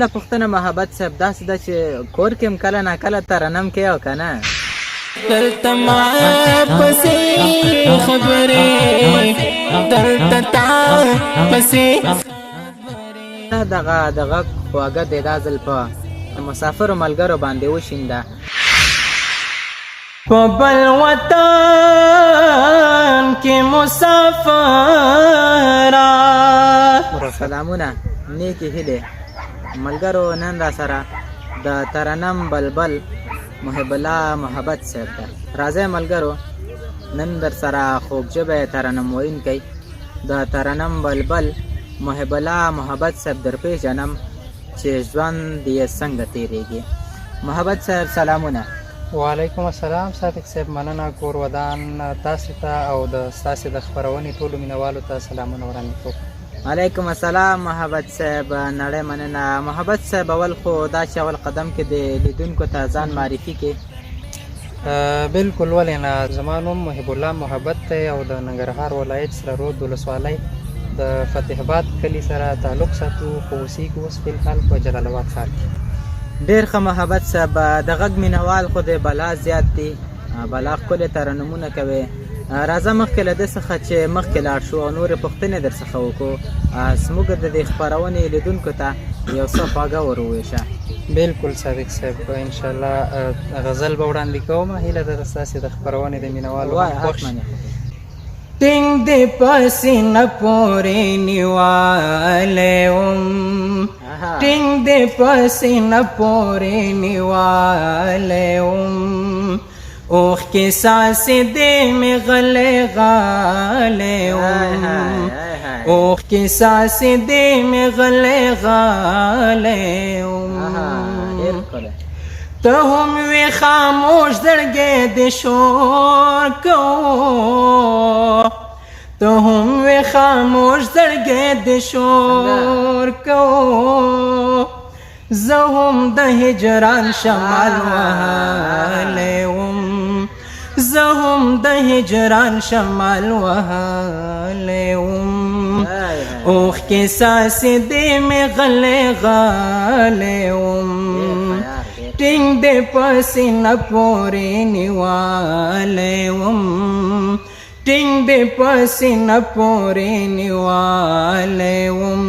له پوښتنه محبت صاحب داسې ده چې کور کې هم کله ناکله ترنم کوي او که نه دلته ما پسې خبرې دلته تا پسې دغه خواږه دی دا ځل په مسافرو ملګرو باندې وشینده په بل وطن کې مسافره سلامونه نیکې هیلې ملګرو نن را سره د ترنم بلبل محب الله محبت صاحب ته راځئ ملګرو نن در سره خوږ ژبی ترنم ویونکی د ترنم بلبل محب الله محبت صاحب در پیژنم چې ژوند یې څنګه تیریږي محبت صاحب سلامونه وعلیکم السلام صادق صاحب مننه کور ودان تاسو ته او د ستاسې د خپرونې ټولو مینوالو ته سلامونه وړاندې کوم علیکم السلام محبت صاحب نړۍ مننه محبت صاحب اول خو دا چې اول قدم کې د لیدونکو ته ځان معرفي کې بالکل ولې نه زما نوم محب الله محبت دی او د ننګرهار ولایت سره رود ولسوالۍ د فتح آباد کلي سره تعلق ساتو خو اوسېږو اوس فلحال په جلال آباد ښار کې ډېر ښه محبت صاحب د غږ مینوال خو د بلا زیات دي بلا ښکلې ترنمونه کوي راځه مخکې له دې څخه چې مخکې لاړ شو او نورې پوښتنې در څخه وکړو زموږ د دې خپرونې لیدونکو ته یو څه خواږه ور وویشه بالکل صادق صاحب انشاءالله غزل به وړاندې کوم هیله ده ستاسې د خپرونې د مینوالو خوښ ټینګ دې په سینه پورې نیوالی وم ټینګ دې په سینه پورې نیوالی وم اوښکې څاڅې دې مې غلې غالی وم اوښکې څاڅې دې مې غلې غالی وم ته هم وی خاموش زړګی دې شور کوو ته هم وی خاموش زړګی دې شور کوو زه هم د هجران شمال وهلی وم زه هم د هجران شمال وهلی وم اوښکې څاڅې دې مې غلې غالی وم ټینګ دې په سینه پورې نیوالی وم ټینګ دې په سینه پورې نیوالی وم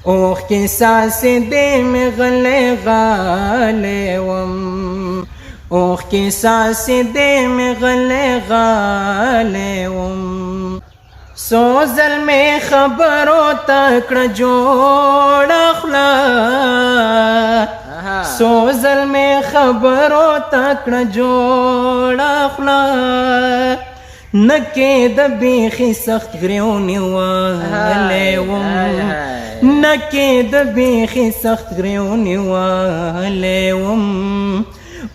اوښکې څاڅې دې مې غلې غالی وم اوښکې څاڅې دې مې غلې غالی وم څو ځل مې خبرو ته کړه جوړه خوله څو ځل مې خبرو ته کړه جوړه خوله نه کېده بیخي سخت غریو نیولی وم نه کېده بیخي سخت غریو نیولی وم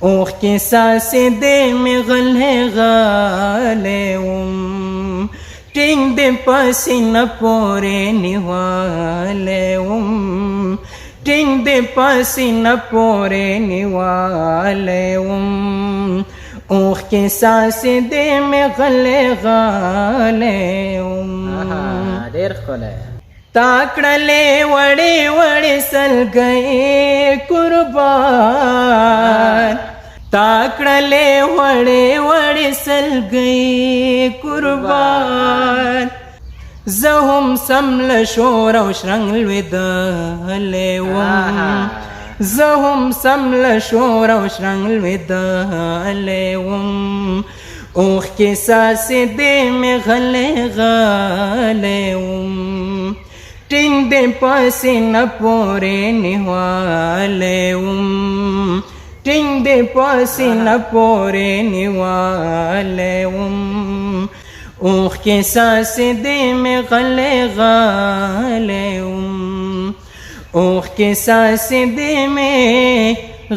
اوښکې څاڅې دې مې غلې غالی وم ټینګ دې په سینه پورې نیوالی وم ټینګ دې په سینه پورې نیوالی وم اوښکې څاڅې دې مې غلې غالی وم ډېر ښکلی تا کړلې وړې وړې سلګۍ قربان تا کړلې وړې وړې سلګۍ قربان زه هم سم له شور او شرنګ لوېدلی وم زه هم سم له شور او شرنګ لوېدلی وم اوښکې څاڅې دې مې غلې غالی وم ټینګ دې په سینه پورې نیوالی وم ټینګ دې په سینه پورې نیوالی وم اوښکې څاڅې دې مې غلې غالی وم اوښکې څاڅې دې مې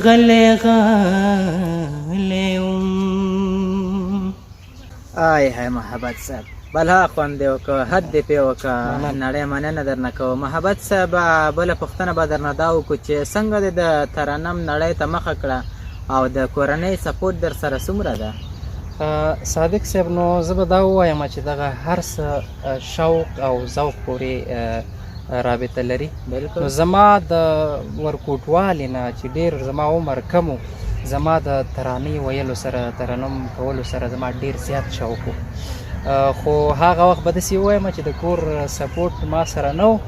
غلې غالی وم آی های محبت صاحب بلا خوند دې وکړه حد دې پې وکړه نړۍ مننه درنه کوم محبت صاحب بله پوښتنه به درنه دا وکړو چې څنګه دې د ترنم نړۍ ته مخه کړه او د کورنۍ سپورټ در سره څومره ده صادق صاحب نو زه به دا ووایم چې دغه هر څه شوق او ذوق پورې رابطه لري. بالکل. نو زما د ورکوټوالې نه چې ډېر زما عمر کم و، زما د ترانې ویلو سره ترنم کولو سره زما ډېر زیات شوق و. خو هغه وخت به داسې ووایم چې د کور سپورټ ما سره نه و،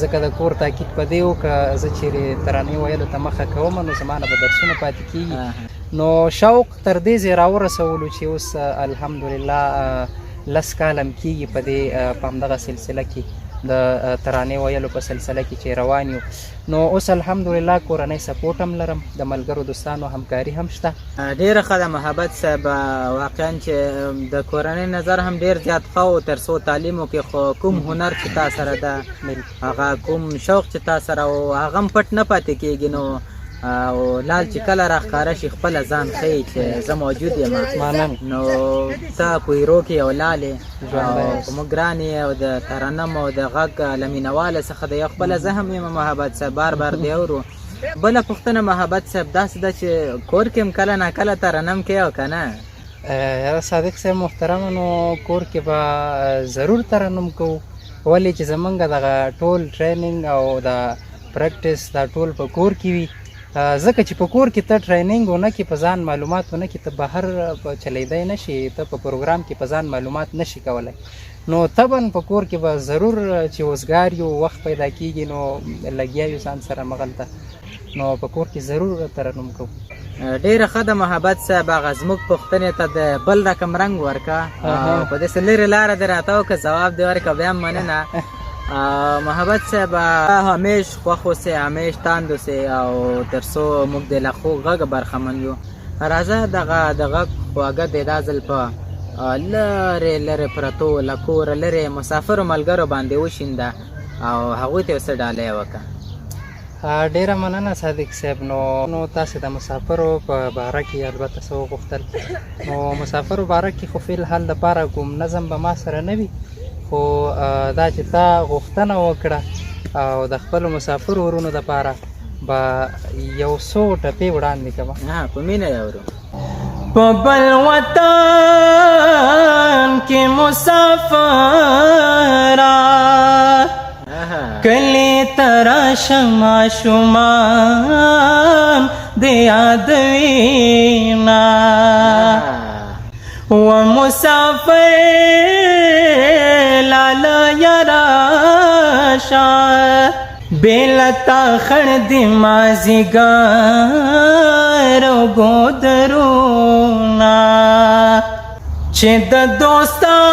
ځکه د کور تاکید په دې و که زه چیرې ترانې ویلو ته مخه کوم نو زما نه به درسونه پاتې کېږي. نو شوق تر دې ځای راورسولو چې اوس الحمدلله 10 کاله م کېږي په همدغه سلسله کې د ترانې ویلو په سلسله کې چې روان یو. نو اوس الحمدلله کورنۍ سپورټ هم لرم، د ملګرو دوستانو همکاري هم شته. ډېره ښه ده محبت صاحب، واقعا چې د کورنۍ نظر هم ډېر زیات ښه و تر څو تعلیمو کې، خو کوم هنر چې تا سره ده هغه کوم شوق چې تا سره و هغه هم پټ نه پاتې کېږي. نو او لال چې کله راښکاره شي خپله ځان ښیي چې زه موجود یم. نو ته په هیرو کې یو لال یې او په موږ ګران یې او د ترنم او د غږ له مینهواله څخه د یو خپله زه هم یم محبت صاحب، بار بار دې اورو. بله پوښتنه محبت صاحب داسې ده چې کور کې هم کله ناکله ترنم کوې او که نه؟ یاره صادق صاحب محترمه، نو کور کې به ضرور ترنم کوو، ولې چې زمونږ دغه ټول ټریننګ او د پریکټس دا ټول په کور کې وي. ځکه چې په کور کې ته ټریننګ ونه کړې، په ځان معلومات ونه کړې، ته بهر چلیدی نه شي، ته په پروګرام کې په ځان معلومات نه شي کولی. نو طبعا په کور کې به ضرور چې اوزګار یو وخت پیدا کېږي نو لګیا یو ځان سره مغلته، نو په کور کې ضرور ترنم کوو. ډېره ښه ده محبت صاحب، هغه زموږ پوښتنې ته د بل رقم رنګ ورکه، په داسې لرې لاره دې راته وکړه جواب دې ورکړه، بیا هم مننه. محبت صاحب همیش خوښ اوسئ، همیش تاند اوسئ او تر څو موږ د له ښو غږه برخمن یو. راځه دغه د غږ خواږه دې دا ځل په لرې لرې پرتو له کوره لرې مسافرو ملګرو باندې وشینده او هغوی ته یو څه ډالۍ وکړه. ډېره مننه صادق صاحب. نو تاسې د مسافرو په باره کې البته څه وغوښتل، نو مسافرو باره کې خو فی الحال دپاره کوم نظم به ما سره نه وي، خو دا چې تا غوښتنه وکړه او د خپلو مسافرو ورونو دپاره به یو څو ټپې وړاندې کړم. په مینه یې اورو. په بل وطن کې مسافره کلی تراشم ماشومان د یادوینا و مسافر لالا یراشا بیلتا خړ دی مازیګر ګودرونا چې د دوستانو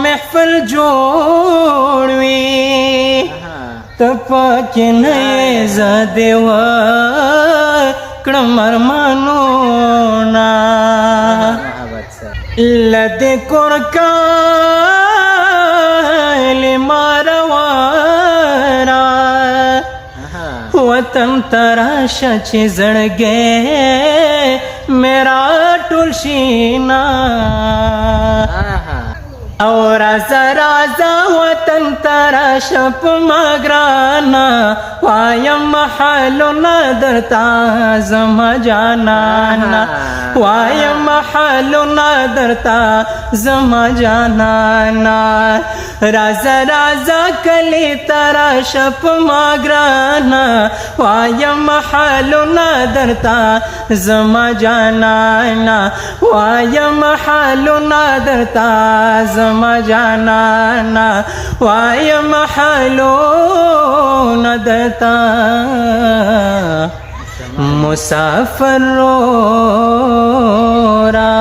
محفل جوړ وي ته پکې نه یې زه دې وکړم ارمانونه له دې کور کلمه روانه وطن تراشه چې زړګی میرا ټول شینا او رازا رازا وطن تراشه په ما ګرانا وایم محلونه درته زما جانانا وایم محلونه درته زما جانانا رازا رازا کلی تراشه په ما ګرانا وایم محلونه درته زما جانانا وایم محلونه درته زما جانانا وایم محلونه درته مسافر را.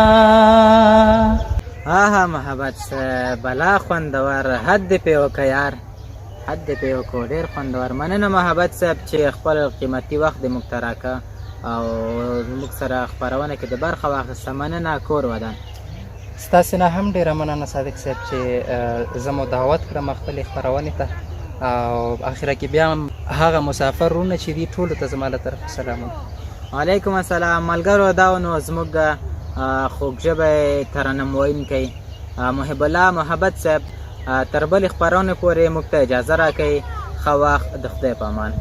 محبت بلا خوندور حد دې پې وکړه یار، حد دې پې وکړو، ډېر خوندور. مننه محبت صاحب چې خپل قیمتي وخت دې موږ ته راکړه او موږ سره خپرونه کې د برخه واخیسته. مننه کور ودان. ستاسې نه هم ډېره مننه صادق صاحب چې زه مو دعوت کړم خپلې خپرونې ته، او اخره کې بیا هم هغه مسافرونه چې دي ټولو ته زما له طرفه سلامونه. وعلیکم السلام. ملګرو دا نو زموږ خوږ ژبی ترنم ویونکی محب الله محبت صاحب تر بلې خپرونې پورې موږ ته اجازه راکوئ. ښه وخت، د خدای په امان.